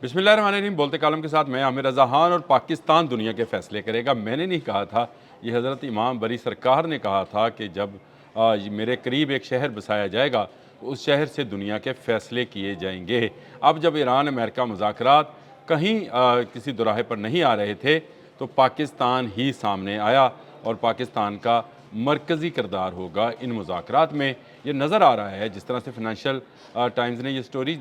बिस्मिल्लाहिर्रहमानिर्रहीम। बोलते कालम के साथ मैं आमिर रज़ा खान। और पाकिस्तान दुनिया के फ़ैसले करेगा, मैंने नहीं कहा था, ये हज़रत इमाम बरी सरकार ने कहा था कि जब मेरे करीब एक शहर बसाया जाएगा तो उस शहर से दुनिया के फ़ैसले किए जाएंगे। अब जब ईरान अमेरिका मुज़ाकरात कहीं किसी दोराहे पर नहीं आ रहे थे तो पाकिस्तान ही सामने आया और पाकिस्तान का मरकज़ी किरदार होगा इन मुज़ाकरात में। ये नज़र आ रहा है जिस तरह से फ़ाइनेंशियल टाइम्स ने ये स्टोरी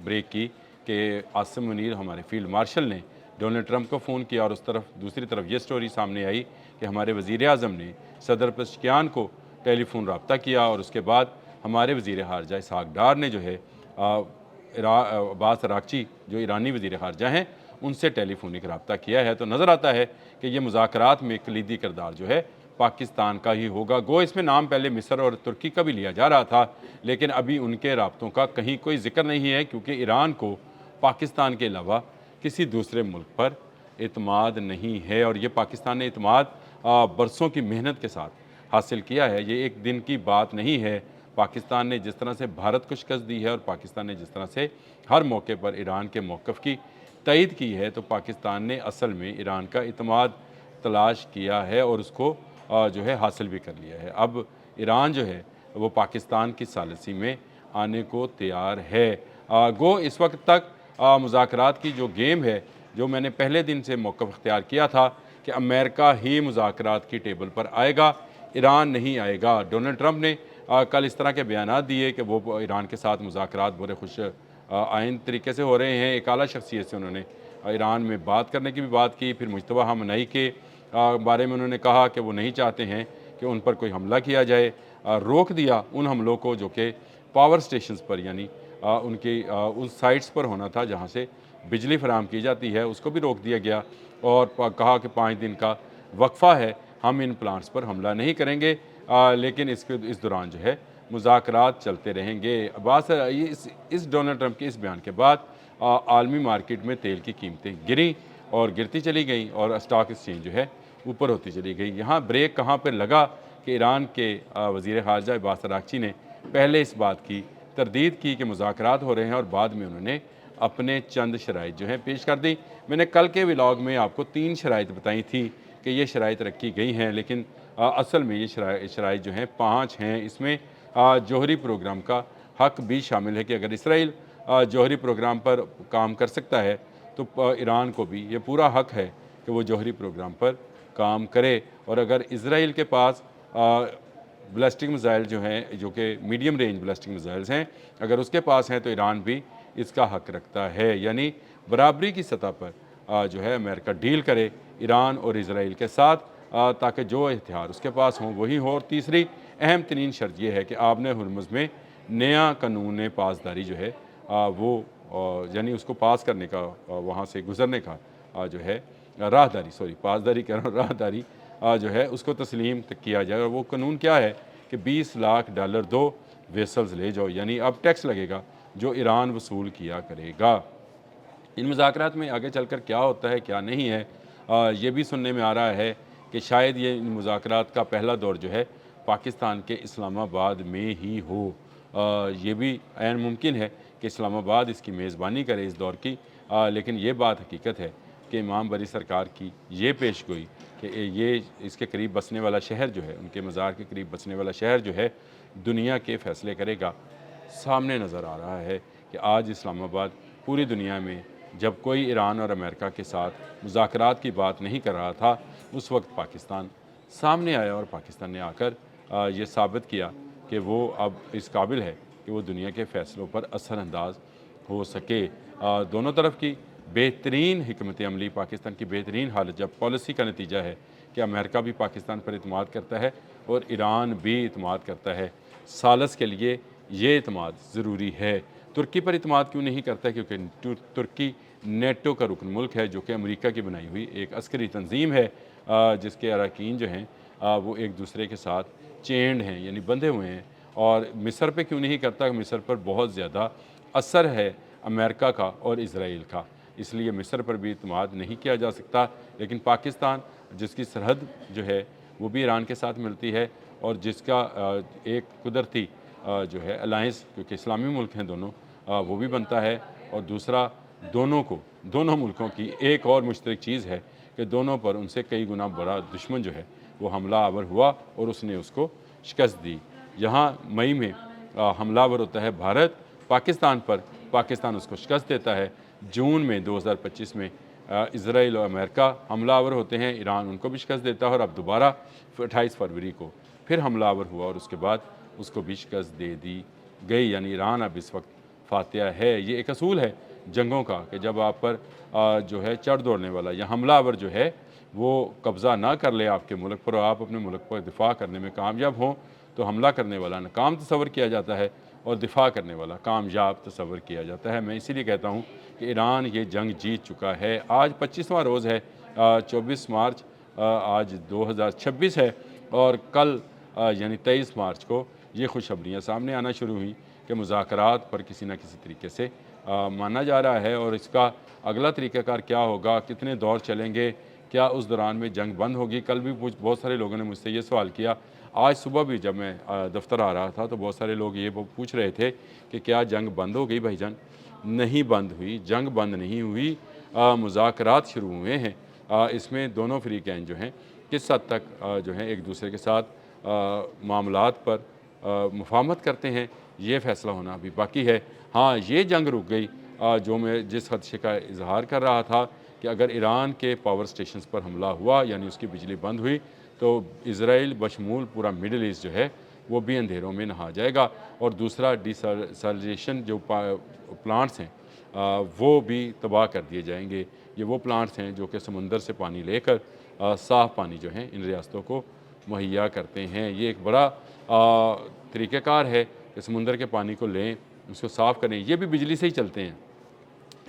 ब्रेक की कि आसिम मुनीर हमारे फील्ड मार्शल ने डोनाल्ड ट्रंप को फ़ोन किया, और उस तरफ दूसरी तरफ ये स्टोरी सामने आई कि हमारे वज़ीर आज़म ने सदर पेशकियान को टेलीफोन रब्ता किया, और उसके बाद हमारे वज़ीर ख़ारजा इसहाक़ डार ने जो है अब्बास अराग़ची जो ईरानी वज़ीर ख़ारजा हैं उनसे टेलीफोनिक रब्ता किया है। तो नज़र आता है कि ये मुज़ाकरात में कलीदी किरदार जो है पाकिस्तान का ही होगा। गो इसमें नाम पहले मिस्र और तुर्की का भी लिया जा रहा था, लेकिन अभी उनके राब्तों का कहीं कोई ज़िक्र नहीं है, क्योंकि ईरान को पाकिस्तान के अलावा किसी दूसरे मुल्क पर एतमाद नहीं है। और ये पाकिस्तान ने एतमाद बरसों की मेहनत के साथ हासिल किया है। ये एक दिन की बात नहीं है। पाकिस्तान ने जिस तरह से भारत को शिकस्त दी है और पाकिस्तान ने जिस तरह से हर मौके पर ईरान के मौक़िफ़ की तईद की है, तो पाकिस्तान ने असल में ईरान का एतमाद तलाश किया है और उसको जो है हासिल भी कर लिया है। अब ईरान जो है वो पाकिस्तान की सालिसी में आने को तैयार है। गो इस वक्त तक मुज़ाकरात की जो गेम है, जो मैंने पहले दिन से मौक़िफ़ इख्तियार किया था कि अमेरिका ही मुज़ाकरात की टेबल पर आएगा, ईरान नहीं आएगा। डोनाल्ड ट्रंप ने कल इस तरह के बयानात दिए कि वो ईरान के साथ मुज़ाकरात बड़े खुश आइन तरीके से हो रहे हैं। एक आला शख्सियत से उन्होंने ईरान में बात करने की भी बात की। फिर मुज्तबा हमनई के बारे में उन्होंने कहा कि वो नहीं चाहते हैं कि उन पर कोई हमला किया जाए। रोक दिया उन हमलों को जो कि पावर स्टेशंस पर, यानी उनकी उस साइट्स पर होना था जहाँ से बिजली फराहम की जाती है, उसको भी रोक दिया गया। और कहा कि 5 दिन का वक्फ़ा है, हम इन प्लांट्स पर हमला नहीं करेंगे, लेकिन इस दौरान जो है मुज़ाकरात चलते रहेंगे। बस इस डोनाल्ड ट्रंप के इस बयान के बाद आलमी मार्केट में तेल की कीमतें गिरी और गिरती चली गई और स्टॉक एक्सचेंज जो है ऊपर होती चली गई। यहाँ ब्रेक कहाँ पर लगा कि ईरान के वज़ीर ख़ारजा अब्बास अराग़ची ने पहले इस बात की तरदीद की कि मुज़ाकरात हो रहे हैं, और बाद में उन्होंने अपने चंद शराइत जो हैं पेश कर दी। मैंने कल के व्लॉग में आपको 3 शराइत बताई थी कि ये शराइत रखी गई हैं, लेकिन असल में ये शराइत जो हैं 5 हैं। इसमें जौहरी प्रोग्राम का हक़ भी शामिल है कि अगर इसराइल जौहरी प्रोग्राम पर काम कर सकता है तो ईरान को भी ये पूरा हक़ है कि वो जौहरी प्रोग्राम पर काम करे। और अगर इसराइल के पास बैलिस्टिक मिसाइल जो हैं, जो कि मीडियम रेंज बैलिस्टिक मिसाइल्स हैं, अगर उसके पास हैं तो ईरान भी इसका हक़ रखता है। यानी बराबरी की सतह पर जो है अमेरिका डील करे ईरान और इसराइल के साथ, ताकि जो हथियार उसके पास हों वही हो। और तीसरी अहम तरीन शर्त यह है कि आपने हुर्मुज़ में नया कानून पासदारी जो है वो यानी उसको पास करने का, वहाँ से गुज़रने का जो है राहदारी, सॉरी पासदारी कह रहा हूँ, राहदारी जो है उसको तस्लीम किया जाए। और वो कानून क्या है कि $20 लाख 2 वेसल्स ले जाओ, यानी अब टैक्स लगेगा जो ईरान वसूल किया करेगा। इन मुज़ाकरात में आगे चलकर क्या होता है क्या नहीं है, ये भी सुनने में आ रहा है कि शायद ये इन मुज़ाकरात का पहला दौर जो है पाकिस्तान के इस्लामाबाद में ही हो। ये भी ऐन मुमकिन है कि इस्लामाबाद इसकी मेज़बानी करे इस दौर की, लेकिन ये बात हकीकत है कि इमाम बरी सरकार की ये पेश गोई कि ये इसके करीब बसने वाला शहर जो है, उनके मज़ार के करीब बसने वाला शहर जो है दुनिया के फ़ैसले करेगा, सामने नज़र आ रहा है कि आज इस्लामाबाद पूरी दुनिया में जब कोई ईरान और अमेरिका के साथ मुज़ाकरात की बात नहीं कर रहा था, उस वक्त पाकिस्तान सामने आया और पाकिस्तान ने आकर ये साबित किया कि वो अब इस काबिल है कि वो दुनिया के फ़ैसलों पर असरअंदाज हो सके। दोनों तरफ की बेहतरीन हिकमत अमली, पाकिस्तान की बेहतरीन हालत जब पॉलिसी का नतीजा है कि अमेरिका भी पाकिस्तान पर इतमाद करता है और ईरान भी इतमाद करता है। सालस के लिए ये इतमाद ज़रूरी है। तुर्की पर इतमाद क्यों नहीं करता? क्योंकि तुर्की नेटो का रुकन मुल्क है, जो कि अमेरिका की बनाई हुई एक अस्करी तंजीम है, जिसके अरकान जो हैं वो एक दूसरे के साथ चेंड हैं, यानी बंधे हुए हैं। और मिस्र पे क्यों नहीं करता? मिस्र पर बहुत ज़्यादा असर है अमेरिका का और इसराइल का, इसलिए मिस्र पर भी इतमाद नहीं किया जा सकता। लेकिन पाकिस्तान, जिसकी सरहद जो है वो भी ईरान के साथ मिलती है और जिसका एक कुदरती जो है अलायंस, क्योंकि इस्लामी मुल्क हैं दोनों, वो भी बनता है, और दूसरा दोनों मुल्कों की एक और मुश्तरक चीज़ है कि दोनों पर उनसे कई गुना बड़ा दुश्मन जो है वो हमला आवर हुआ और उसने उसको शिकस्त दी। यहाँ मई में हमलावर होता है भारत पाकिस्तान पर, पाकिस्तान उसको शिकस्त देता है। जून में 2025 में इसराइल और अमेरिका हमलावर होते हैं, ईरान उनको भी शिकस्त देता है और अब दोबारा 28 फरवरी को फिर हमलावर हुआ और उसके बाद उसको भी शिकस्त दे दी गई। यानी ईरान अब इस वक्त फातिहा है। ये एक असूल है जंगों का कि जब आप पर जो है चढ़ दौड़ने वाला या हमलावर जो है वो कब्ज़ा ना कर ले आपके मुल्क पर और आप अपने मुल्क पर दिफा करने में कामयाब हों, तो हमला करने वाला नाकाम तस्वर किया जाता है और दिफा करने वाला कामयाब तस्वर किया जाता है। मैं इसीलिए कहता हूँ कि ईरान ये जंग जीत चुका है। आज 25वां रोज़ है, 24 मार्च आज 2026 है और कल यानी 23 मार्च को ये खुशखबरियाँ सामने आना शुरू हुई कि मुज़ाकरात पर किसी न किसी तरीके से माना जा रहा है और इसका अगला तरीक़ाकार क्या होगा, कितने दौर चलेंगे, क्या उस दौरान में जंग बंद होगी। कल भी बहुत सारे लोगों ने मुझसे ये सवाल किया। आज सुबह भी जब मैं दफ्तर आ रहा था तो बहुत सारे लोग ये पूछ रहे थे कि क्या जंग बंद हो गई भाईजान। नहीं बंद हुई, जंग बंद नहीं हुई, मुज़ाकरात शुरू हुए हैं। इसमें दोनों फ़रीक़ैन जो हैं किस हद तक जो है एक दूसरे के साथ मामलात पर मुफ़ाहमत करते हैं, ये फ़ैसला होना अभी बाकी है। हाँ, ये जंग रुक गई जो मैं जिस खदशे का इजहार कर रहा था कि अगर ईरान के पावर स्टेशंस पर हमला हुआ यानी उसकी बिजली बंद हुई तो इसराइल बशमूल पूरा मिडल ईस्ट जो है वो भी अंधेरों में नहा जाएगा और दूसरा डिसैलिनेशन जो प्लांट्स हैं वो भी तबाह कर दिए जाएंगे। ये वो प्लांट्स हैं जो कि समुंदर से पानी लेकर साफ़ पानी जो है इन रियासतों को मुहैया करते हैं। ये एक बड़ा तरीक़ाकार है कि समुंदर के पानी को लें, उसको साफ़ करें। ये भी बिजली से ही चलते हैं,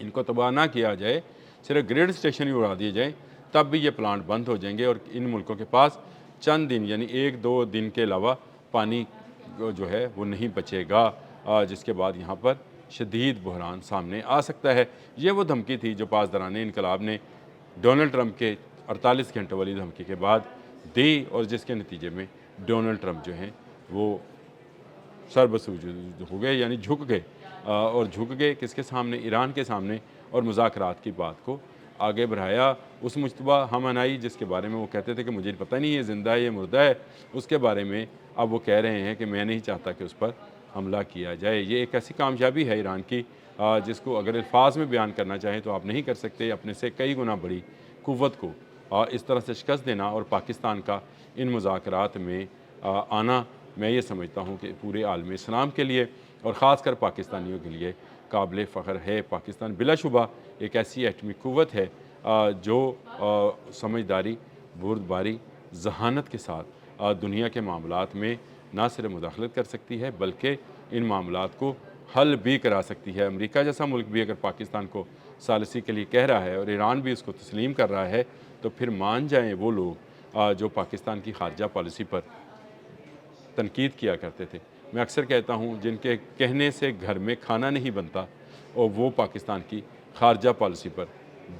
इनको तबाह ना किया जाए, सिर्फ ग्रिड स्टेशन ही उड़ा दिए जाएँ, तब भी ये प्लांट बंद हो जाएंगे और इन मुल्कों के पास चंद दिन यानी 1-2 दिन के अलावा पानी जो है वो नहीं बचेगा, जिसके बाद यहाँ पर शदीद बहरान सामने आ सकता है। ये वो धमकी थी जो पासदाराने इनकलाब ने डोनाल्ड ट्रंप के 48 घंटों वाली धमकी के बाद दी और जिसके नतीजे में डोनाल्ड ट्रंप जो हैं वो सरबसूज हो गए यानी झुक गए और झुक गए किसके सामने, ईरान के सामने, और मुज़ाकरात की बात को आगे बढ़ाया। उस मुश्तबा हमअनाई जिसके बारे में वो कहते थे कि मुझे पता नहीं ये ज़िंदा है ये मुर्दा है, उसके बारे में अब वो कह रहे हैं कि मैं नहीं चाहता कि उस पर हमला किया जाए। ये एक ऐसी कामयाबी है ईरान की जिसको अगर अल्फाज में बयान करना चाहें तो आप नहीं कर सकते। अपने से कई गुना बड़ी क़ुव्वत को इस तरह से शिकस्त देना और पाकिस्तान का इन मुज़ाकरात में आना, मैं ये समझता हूँ कि पूरे आलम इस्लाम के लिए और ख़ास कर पाकिस्तानियों के लिए काबिल फ़ख्र है। पाकिस्तान बिलाशुबा एक ऐसी एटमी क़ुव्वत है जो समझदारी, बुर्दबारी, जहानत के साथ दुनिया के मामलात में ना सिर्फ मुदाखलत कर सकती है बल्कि इन मामलात को हल भी करा सकती है। अमेरिका जैसा मुल्क भी अगर पाकिस्तान को सालिसी के लिए कह रहा है और ईरान भी उसको तस्लीम कर रहा है तो फिर मान जाएँ वो लोग जो पाकिस्तान की खारजा पॉलिसी पर तनकीद किया करते थे। मैं अक्सर कहता हूँ जिनके कहने से घर में खाना नहीं बनता और वो पाकिस्तान की खारजा पॉलिसी पर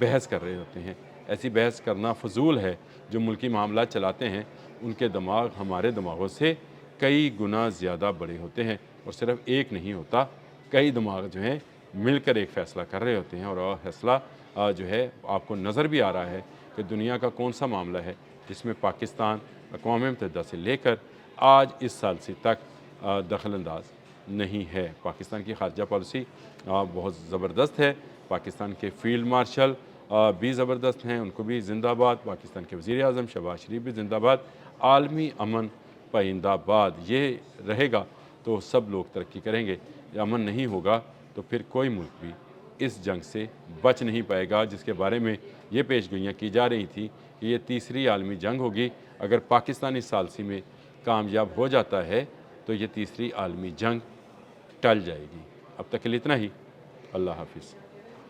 बहस कर रहे होते हैं। ऐसी बहस करना फजूल है। जो मुल्की मामला चलाते हैं उनके दिमाग हमारे दिमागों से कई गुना ज़्यादा बड़े होते हैं और सिर्फ एक नहीं होता, कई दिमाग जो हैं मिलकर एक फ़ैसला कर रहे होते हैं और फैसला जो है आपको नज़र भी आ रहा है कि दुनिया का कौन सा मामला है जिसमें पाकिस्तान अक़वाम मुत्तहिदा से लेकर आज इस साल से तक दखल अंदाज नहीं है। पाकिस्तान की खारजा पॉलिसी बहुत ज़बरदस्त है। पाकिस्तान के फ़ील्ड मार्शल भी ज़बरदस्त हैं, उनको भी जिंदाबाद। पाकिस्तान के वज़ीर आज़म शहबाज शरीफ भी जिंदाबाद। आलमी अमन पाइंदाबाद। ये रहेगा तो सब लोग तरक्की करेंगे। अमन नहीं होगा तो फिर कोई मुल्क भी इस जंग से बच नहीं पाएगा, जिसके बारे में ये पेशगोइयाँ की जा रही थी कि ये तीसरी आलमी जंग होगी। अगर पाकिस्तान इस सालसी में कामयाब हो जाता है तो ये तीसरी आलमी जंग टल जाएगी। अब तक के लिए इतना ही। अल्लाह हाफिज़।